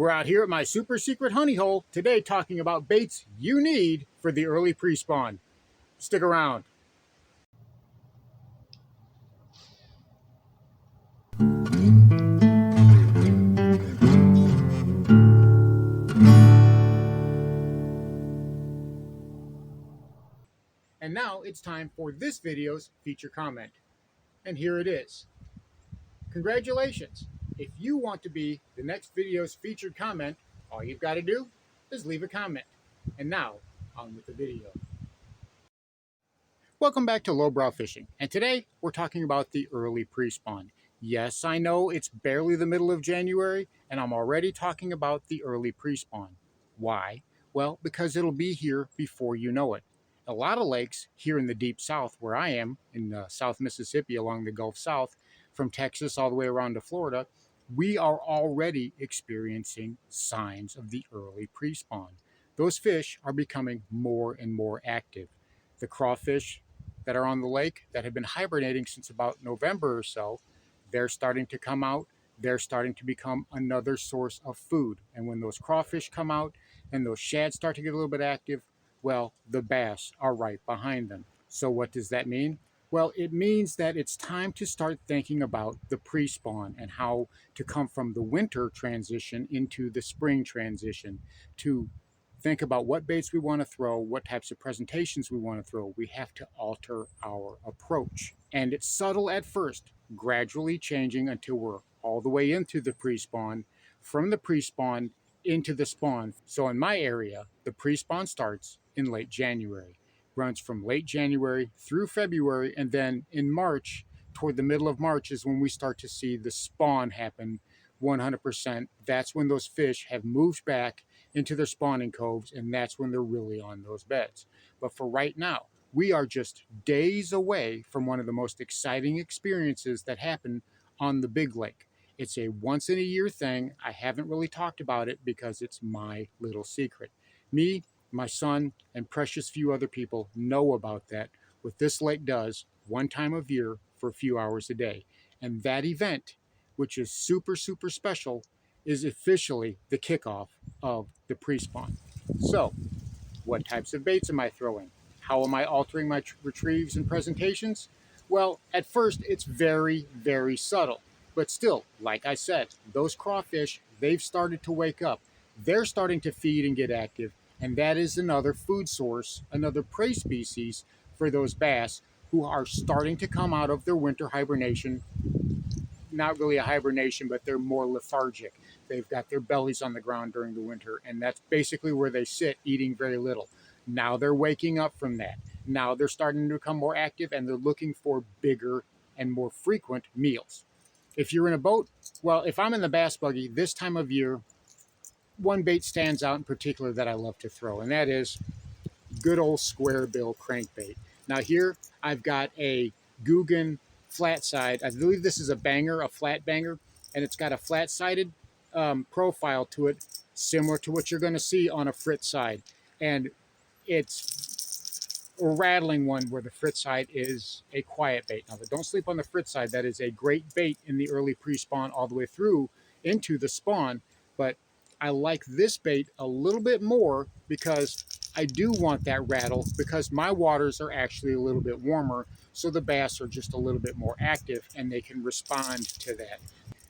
We're out here at my super secret honey hole today talking about baits you need for the early pre-spawn. Stick around. And now it's time for this video's feature comment. And here it is. Congratulations! If you want to be the next video's featured comment, all you've got to do is leave a comment. And now, on with the video. Welcome back to Lowbrow Fishing, and today we're talking about the early pre-spawn. Yes, I know it's barely the middle of January, and I'm already talking about the early pre-spawn. Why? Well, because it'll be here before you know it. A lot of lakes here in the deep south, where I am, in South Mississippi along the Gulf South, from Texas all the way around to Florida, we are already experiencing signs of the early pre-spawn. Those fish are becoming more and more active. The crawfish that are on the lake that have been hibernating since about November or so, they're starting to come out. They're starting to become another source of food. And when those crawfish come out and those shad start to get a little bit active, well, the bass are right behind them. So what does that mean? Well, it means that it's time to start thinking about the pre-spawn and how to come from the winter transition into the spring transition, to think about what baits we want to throw, what types of presentations we want to throw. We have to alter our approach. And it's subtle at first, gradually changing until we're all the way into the pre-spawn, from the pre-spawn into the spawn. So in my area, the pre-spawn starts in late January, runs from late January through February, and then in March, toward the middle of March, is when we start to see the spawn happen 100%. That's when those fish have moved back into their spawning coves, and that's when they're really on those beds. But for right now, we are just days away from one of the most exciting experiences that happen on the big lake. It's a once in a year thing. I haven't really talked about it because it's my little secret. Me, my son, and precious few other people know about that, what this lake does one time of year for a few hours a day. And that event, which is super, super special, is officially the kickoff of the pre-spawn. So, what types of baits am I throwing? How am I altering my retrieves and presentations? Well, at first, it's very, very subtle. But still, like I said, those crawfish, they've started to wake up. They're starting to feed and get active, and that is another food source, another prey species for those bass who are starting to come out of their winter hibernation. Not really a hibernation, but they're more lethargic. They've got their bellies on the ground during the winter, and that's basically where they sit, eating very little. Now they're waking up from that. Now they're starting to become more active, and they're looking for bigger and more frequent meals. If you're in a boat, well, if I'm in the bass buggy this time of year, one bait stands out in particular that I love to throw, and that is good old square bill crankbait. Now here I've got a Guggen flat side. I believe this is a banger, a flat banger, and it's got a flat-sided profile to it, similar to what you're going to see on a Fritz side. And it's a rattling one where the Fritz side is a quiet bait. Now, don't sleep on the Fritz side. That is a great bait in the early pre-spawn all the way through into the spawn. But I like this bait a little bit more because I do want that rattle, because my waters are actually a little bit warmer, so the bass are just a little bit more active and they can respond to that.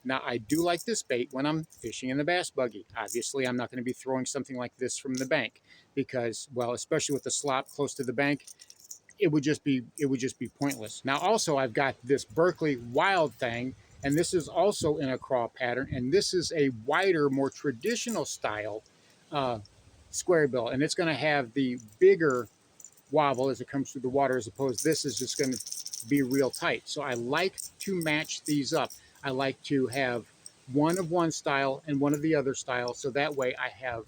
Now, I do like this bait when I'm fishing in the bass buggy. Obviously, I'm not going to be throwing something like this from the bank because, well, especially with the slop close to the bank, it would just be pointless. Now, also, I've got this Berkeley Wild Thing, and this is also in a craw pattern, and this is a wider, more traditional style square bill, and it's going to have the bigger wobble as it comes through the water, as opposed to this is just going to be real tight. So I like to match these up. I like to have one of one style and one of the other style, so that way I have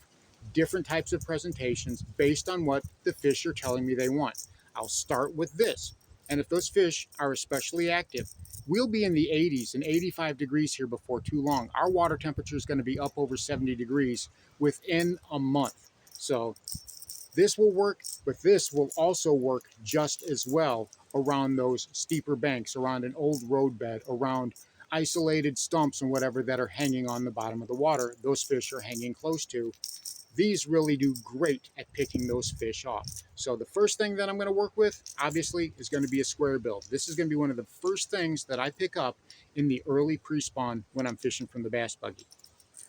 different types of presentations based on what the fish are telling me they want. I'll start with this, and if those fish are especially active, we'll be in the 80s and 85 degrees here before too long. Our water temperature is going to be up over 70 degrees within a month. So this will work, but this will also work just as well around those steeper banks, around an old road bed, around isolated stumps and whatever that are hanging on the bottom of the water, those fish are hanging close to. These really do great at picking those fish off. So the first thing that I'm going to work with, obviously, is going to be a square bill. This is going to be one of the first things that I pick up in the early pre-spawn when I'm fishing from the bass buggy.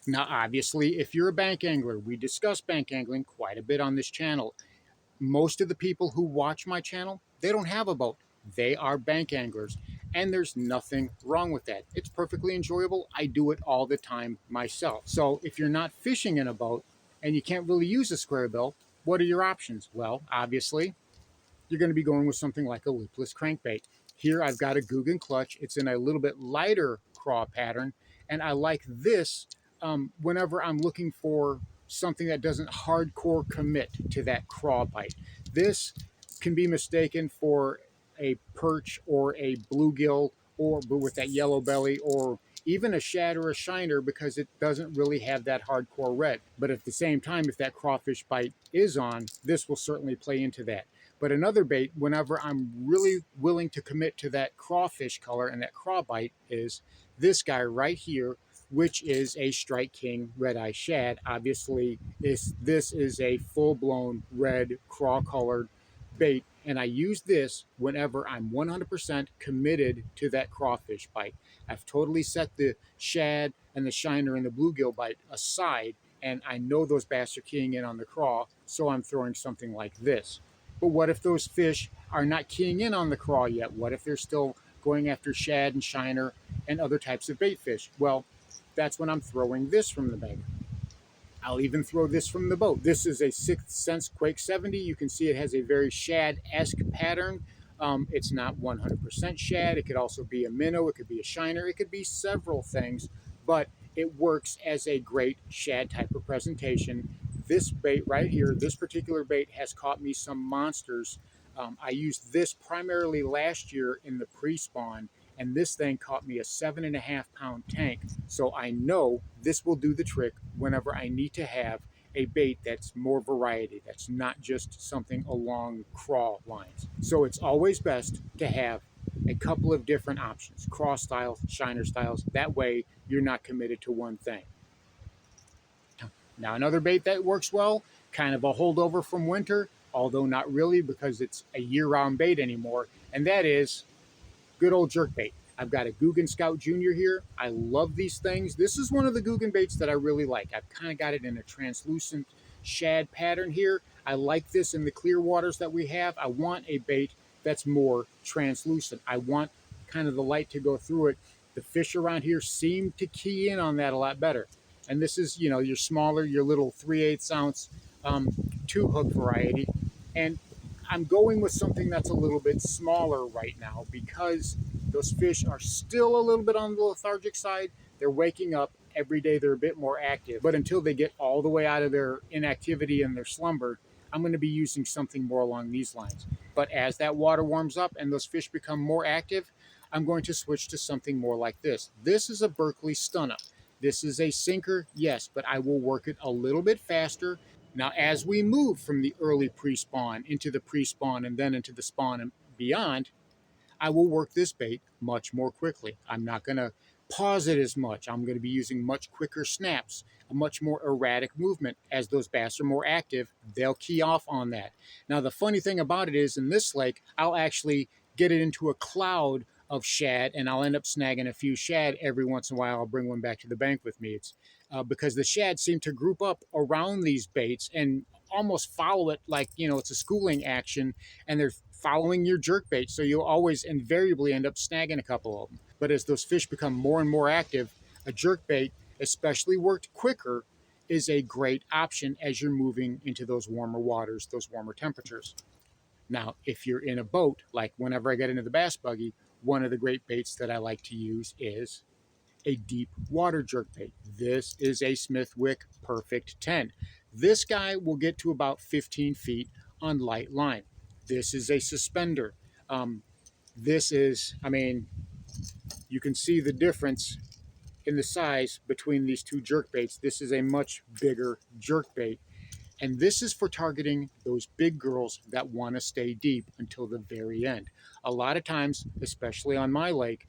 Now, obviously, if you're a bank angler, we discuss bank angling quite a bit on this channel. Most of the people who watch my channel, they don't have a boat. They are bank anglers, and there's nothing wrong with that. It's perfectly enjoyable. I do it all the time myself. So if you're not fishing in a boat and you can't really use a square bill, what are your options? Well, obviously, you're going to be going with something like a lipless crankbait. Here I've got a Guggen clutch. It's in a little bit lighter craw pattern, and I like this whenever I'm looking for something that doesn't hardcore commit to that craw bite. This can be mistaken for a perch or a bluegill, or with that yellow belly, or even a shad or a shiner, because it doesn't really have that hardcore red. But at the same time, if that crawfish bite is on, this will certainly play into that. But another bait, whenever I'm really willing to commit to that crawfish color and that craw bite, is this guy right here, which is a Strike King red eye shad. Obviously, this is a full-blown red craw colored bait, and I use this whenever I'm 100% committed to that crawfish bite. I've totally set the shad and the shiner and the bluegill bite aside, and I know those bass are keying in on the craw, so I'm throwing something like this. But what if those fish are not keying in on the craw yet? What if they're still going after shad and shiner and other types of bait fish? Well, that's when I'm throwing this from the bank. I'll even throw this from the boat. This is a 6th Sense Quake 70. You can see it has a very shad-esque pattern. It's not 100% shad. It could also be a minnow. It could be a shiner. It could be several things, but it works as a great shad type of presentation. This bait right here, this particular bait, has caught me some monsters. I used this primarily last year in the pre-spawn, and this thing caught me a 7.5-pound tank. So I know this will do the trick whenever I need to have a bait that's more variety, that's not just something along craw lines. So it's always best to have a couple of different options, craw styles, shiner styles. That way you're not committed to one thing. Now, another bait that works well, kind of a holdover from winter, although not really because it's a year-round bait anymore, and that is good old jerkbait. I've got a Guggen Scout Junior here. I love these things. This is one of the Guggen baits that I really like. I've kind of got it in a translucent shad pattern here. I like this in the clear waters that we have. I want a bait that's more translucent. I want kind of the light to go through it. The fish around here seem to key in on that a lot better. And this is, you know, your smaller, your little 3/8 ounce 2-hook variety. And I'm going with something that's a little bit smaller right now because those fish are still a little bit on the lethargic side. They're waking up every day. They're a bit more active. But until they get all the way out of their inactivity and their slumber, I'm going to be using something more along these lines. But as that water warms up and those fish become more active, I'm going to switch to something more like this. This is a Berkley Stunner. This is a sinker, yes, but I will work it a little bit faster. Now, as we move from the early pre-spawn into the pre-spawn and then into the spawn and beyond, I will work this bait much more quickly. I'm not going to pause it as much. I'm going to be using much quicker snaps, a much more erratic movement. As those bass are more active, they'll key off on that. Now, the funny thing about it is in this lake, I'll actually get it into a cloud of shad, and I'll end up snagging a few shad every once in a while. I'll bring one back to the bank with me. It's because the shad seem to group up around these baits and almost follow it like, you know, it's a schooling action, and they're following your jerk bait. So you'll always invariably end up snagging a couple of them. But as those fish become more and more active, a jerk bait, especially worked quicker, is a great option as you're moving into those warmer waters, those warmer temperatures. Now, if you're in a boat, like whenever I get into the bass buggy, one of the great baits that I like to use is a deep water jerkbait. This is a Smithwick Perfect 10. This guy will get to about 15 feet on light line. This is a suspender. This is, I mean, you can see the difference in the size between these two jerkbaits. This is a much bigger jerkbait. And this is for targeting those big girls that want to stay deep until the very end. A lot of times, especially on my lake,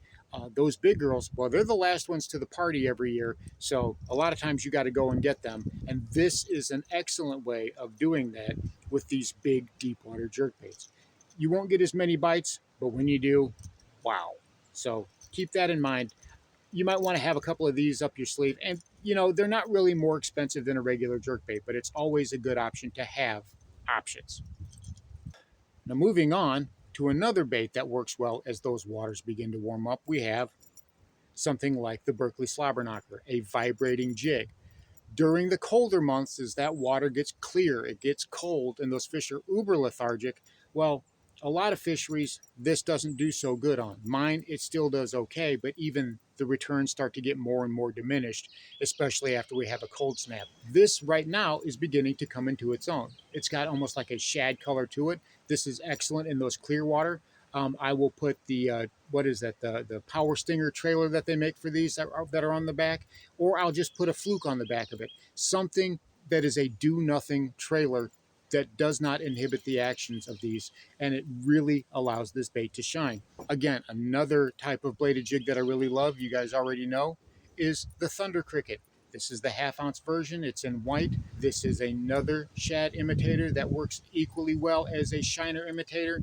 Those big girls, well, they're the last ones to the party every year. So a lot of times you got to go and get them. And this is an excellent way of doing that with these big deep water jerkbaits. You won't get as many bites, but when you do, wow. So keep that in mind. You might want to have a couple of these up your sleeve. And, they're not really more expensive than a regular jerkbait, but it's always a good option to have options. Now, moving on to another bait that works well as those waters begin to warm up, we have something like the Berkeley Slobber Knocker, a vibrating jig. During the colder months, as that water gets clear, it gets cold, and those fish are uber lethargic. Well, a lot of fisheries, this doesn't do so good on. Mine, it still does okay, but even the returns start to get more and more diminished, especially after we have a cold snap. This right now is beginning to come into its own. It's got almost like a shad color to it. This is excellent in those clear water. I will put the what is that, the Power Stinger trailer that they make for these that are on the back, or I'll just put a fluke on the back of it. Something that is a do nothing trailer that does not inhibit the actions of these, and it really allows this bait to shine. Again, another type of bladed jig that I really love, you guys already know, is the Thunder Cricket. This is the half-ounce version. It's in white. This is another shad imitator that works equally well as a shiner imitator.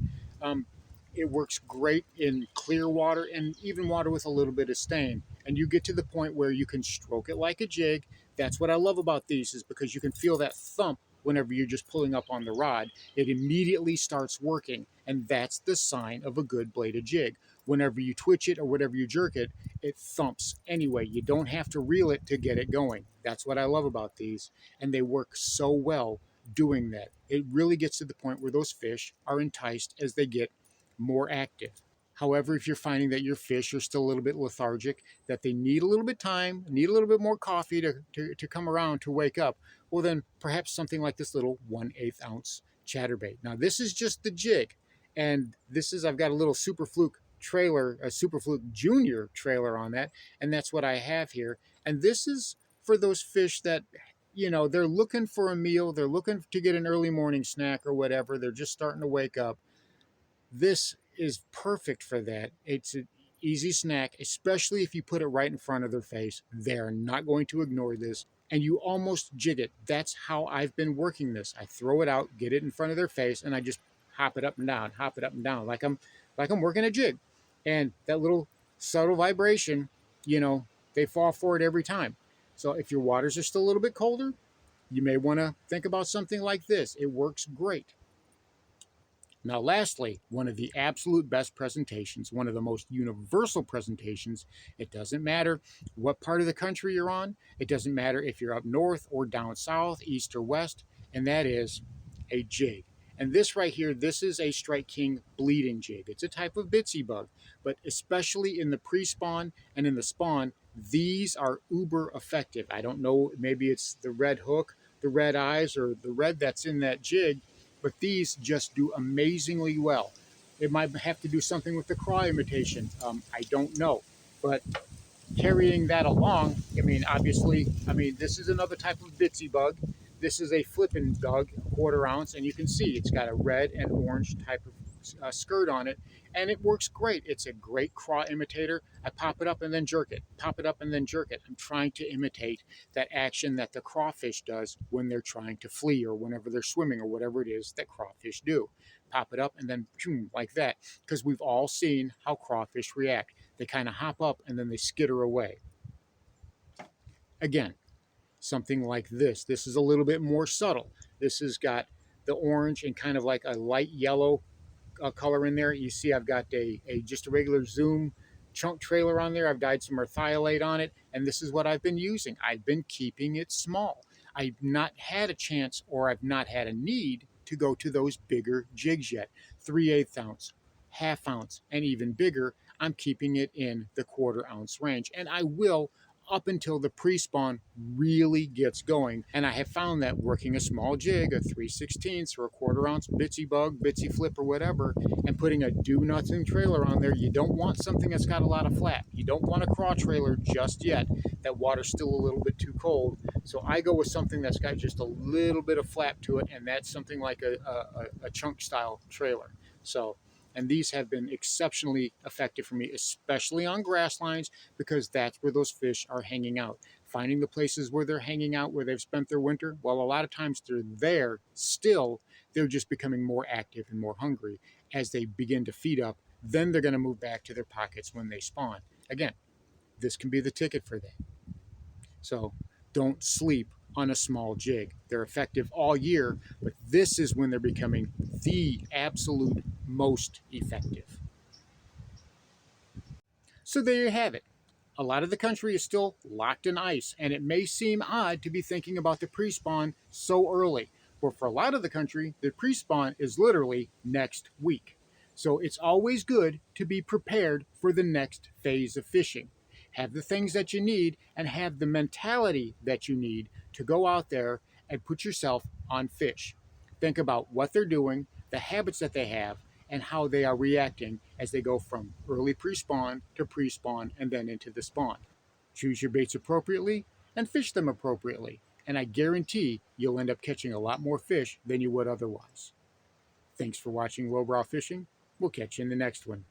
It works great in clear water and even water with a little bit of stain. And you get to the point where you can stroke it like a jig. That's what I love about these, is because you can feel that thump whenever you're just pulling up on the rod. It immediately starts working, and that's the sign of a good bladed jig. Whenever you twitch it or whatever you jerk it, it thumps anyway. You don't have to reel it to get it going. That's what I love about these, and they work so well doing that. It really gets to the point where those fish are enticed as they get more active. However, if you're finding that your fish are still a little bit lethargic, that they need a little bit of time, need a little bit more coffee to come around to wake up, well, then perhaps something like this little 1/8 ounce chatterbait. Now, this is just the jig, and I've got a little Super Fluke trailer, a Super Fluke Junior trailer on that, and that's what I have here. And this is for those fish that, they're looking for a meal, they're looking to get an early morning snack or whatever, they're just starting to wake up. This is perfect for that. It's an easy snack, especially if you put it right in front of their face. They're not going to ignore this, and you almost jig it. That's how I've been working this. I throw it out, get it in front of their face, and I just hop it up and down, like I'm working a jig. And that little subtle vibration, they fall for it every time. So if your waters are still a little bit colder, you may want to think about something like this. It works great. Now, lastly, one of the absolute best presentations, one of the most universal presentations. It doesn't matter what part of the country you're on. It doesn't matter if you're up north or down south, east or west, and that is a jig. And this right here, this is a Strike King bleeding jig. It's a type of bitsy bug, but especially in the pre-spawn and in the spawn, these are uber effective. I don't know, maybe it's the red hook, the red eyes, or the red that's in that jig, but these just do amazingly well. It might have to do something with the craw imitation. I don't know. But carrying that along, obviously, this is another type of bitsy bug. This is a flippin' bug, 1/4 ounce, and you can see it's got a red and orange type of skirt on it, and it works great. It's a great craw imitator. I pop it up and then jerk it, pop it up and then jerk it. I'm trying to imitate that action that the crawfish does when they're trying to flee or whenever they're swimming or whatever it is that crawfish do. Pop it up and then boom, like that, because we've all seen how crawfish react. They kind of hop up and then they skitter away. Again, something like this. This is a little bit more subtle. This has got the orange and kind of like a light yellow color in there. You see I've got just a regular Zoom chunk trailer on there. I've dyed some merthiolate on it, and this is what I've been using. I've been keeping it small. I've not had a chance, or I've not had a need to go to those bigger jigs yet. 3/8 ounce, 1/2 ounce, and even bigger. I'm keeping it in the 1/4 ounce range, and I will up until the pre-spawn really gets going. And I have found that working a small jig, a 3/16 or a 1/4 ounce bitsy bug, bitsy flip or whatever, and putting a do nothing trailer on there, you don't want something that's got a lot of flap. You don't want a craw trailer just yet. That water's still a little bit too cold. So I go with something that's got just a little bit of flap to it, and that's something like a chunk style trailer. So And these have been exceptionally effective for me, especially on grass lines, because that's where those fish are hanging out. Finding the places where they're hanging out, where they've spent their winter, well, a lot of times they're there still, they're just becoming more active and more hungry. As they begin to feed up, then they're going to move back to their pockets when they spawn. Again, this can be the ticket for them. So don't sleep on a small jig. They're effective all year, but this is when they're becoming the absolute most effective. So there you have it. A lot of the country is still locked in ice, and it may seem odd to be thinking about the pre-spawn so early. But for a lot of the country, the pre-spawn is literally next week. So it's always good to be prepared for the next phase of fishing. Have the things that you need and have the mentality that you need to go out there and put yourself on fish. Think about what they're doing, the habits that they have, and how they are reacting as they go from early pre-spawn to pre-spawn and then into the spawn. Choose your baits appropriately and fish them appropriately, and I guarantee you'll end up catching a lot more fish than you would otherwise. Thanks for watching Lowbrow Fishing. We'll catch you in the next one.